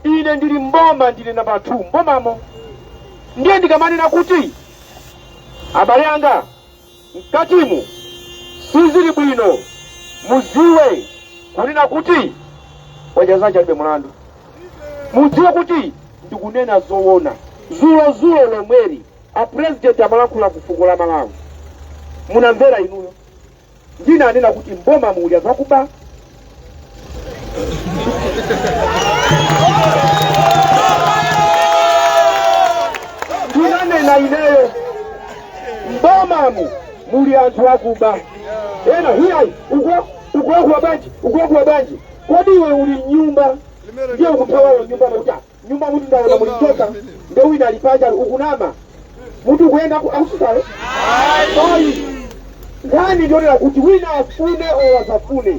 ine ndili mboma ndili namba 2 mbomamo. Ndiye ndikamanena kuti abale anga mkatimu sizili bwino muziwe kunena kuti wajazacha libe mulandu. Muziwe kuti ndikunena zoona. Zulo lomweri a president amalankhula kufuko la Malawi. Munamvera inuyo. Ndina anena kuti mboma mulya zakuba. Ndinanena ineyo mbomamu muli anthu akuba. Ena hiyayi ukuwakuwa banji kodi iwe uli nyumba ndiye ukupewa nyumba makuta nyumba mutu ndaona mulitoka nde wina alipaja ukunama mutu kuenda akusisawe ngani ndionera kuti wina afune owasafune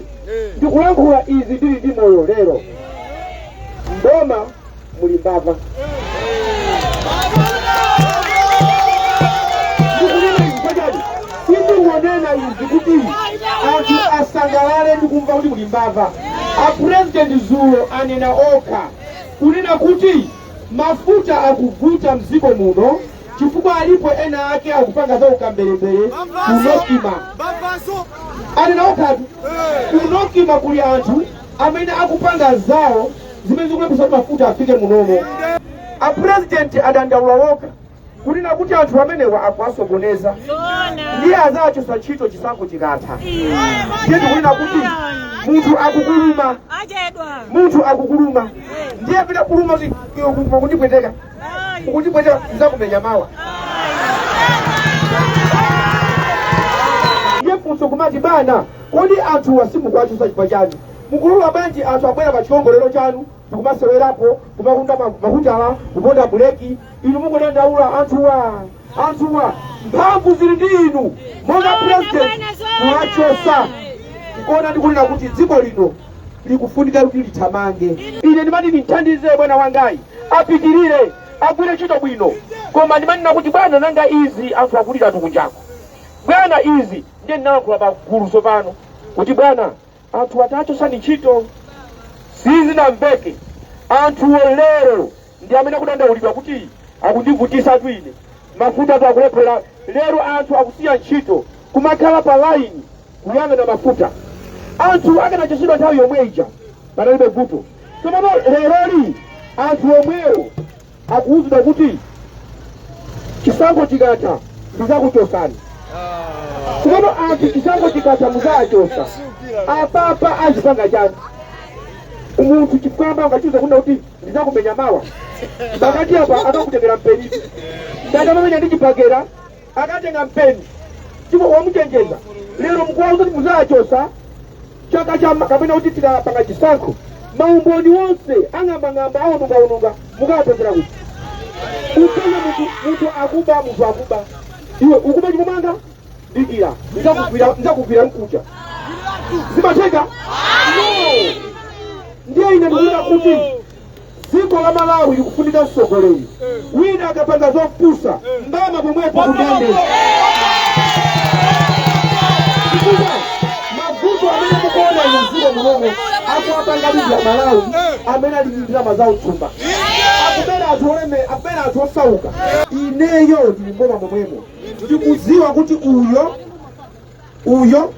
ndikulankhula izi ndili ndi moyo lero. Mboma muli mbava. Sindiwonena izi kuti anthu asangalale ndikumva kuti muli mbava. A president Zulo anena okha kunena kuti mafuta akuvuta mziko muno chifukwa alipo ena ake akupanga za ukambelembele kunokima. Anena okha kunokima kuli anthu amene akupanga zawo zimene zikulepesa mafuta afike munomo. A president adandaula okha kunena kuti anthu amenewa akuwasokoneza ndiye azachosa ntchito chisankho chikatha. Ndiye tikunena kuti munthu akukuluma ndiye pita kuluma kundipweteka nzakumenya mawa. Ndiye funso kumati bana kodi anthu wasimukwachusa chifukwa chanu mukulula banji anthu abwera pa chiongolero chanu ndikumasewerapo kumakunda mahutala kuponda buleki inu mukudandaula anthuwa mphamvu zili ndi inu monga president mwachosa. Kuona ndikunena kuti dziko lino likufunika kuti lithamange. Ine ndimati ndithandize bwana wangayi apitirire agwire ntchito bwino koma ndimanena kuti bwana nanga izi anthu akulira tukunjako bwana izi ndiye ndinalankhula pagulu tsopano kuti bwana anthu atachosani ntchito sizinamveke. Anthu lero ndi amene akudandaulidwa kuti akundivutisa tu ine mafuta akulephera. Lero anthu akusiya ntchito kumakhala pa line kuyang'ana mafuta. Anthu akanachotsedwa nthawi yomwe ija panalibe vuto. Tsopano leroli anthu omwewo akuwuzidwa kuti chisankho chikatha ndizakuchosani. Tsopano anthu chisankho chikatha muzachosa apapa achipanga chanu. Umunthu chifukwa angachuza kunena kuti ndizakumenya mawa pakati apa akakutengira mpeni ndakamamenya ndi chipagera akatenga mpeni chifukwa wamuchenjeza. Lero mkuwauza kuti muzachosa chaka chama kapena kuti tikapanga chisankho maumboni wonse ang'ambang'amba aonunga mukapezera kuti upenya munthu akuba iwe ukuba chikumanga dikira ndakuvira mkucha zimateka. Ndiye ine ndikuona kuti dziko la Malawi likufunika mtsogoleri wina akapanga zopusa mbama pomwepo kundende. Mavuto amene mukuona ine mdziko munomo akuwapangaliza Malawi amene aliyindira mazawo tsumba akubera anthu oleme akubera anthu osauka. Ineyo ndili mboma momwemo ndikudziwa kuti uyo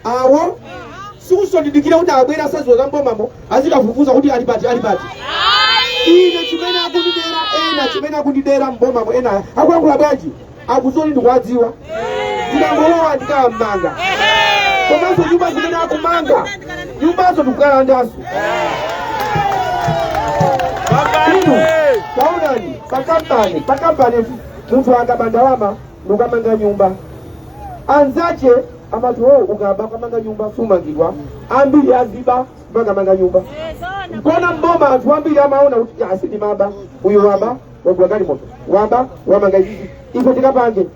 awo sikusondidikira kuti abwera sazoza mbomamo azikafufuza kuti alipati. Ine chimene akundidera ena chimene akundidera mbomamo ena akulankhula bwanji akuzoni ndikuwadziwa ndikangolowa ndikawammanga komanso nyumba zimene akumanga nyumbazo ndikukalandaso. Inu taonani pakampani munthu akabandalama nukamanga nyumba anzache amati ukaba kamanga nyumba sumangidwa ambiri aziba bakamanga nyumba. Kona mboma anthu ambiri amaona kuti asidi maba uyu waba wagulagali moto waba wamanga izi ife tikapange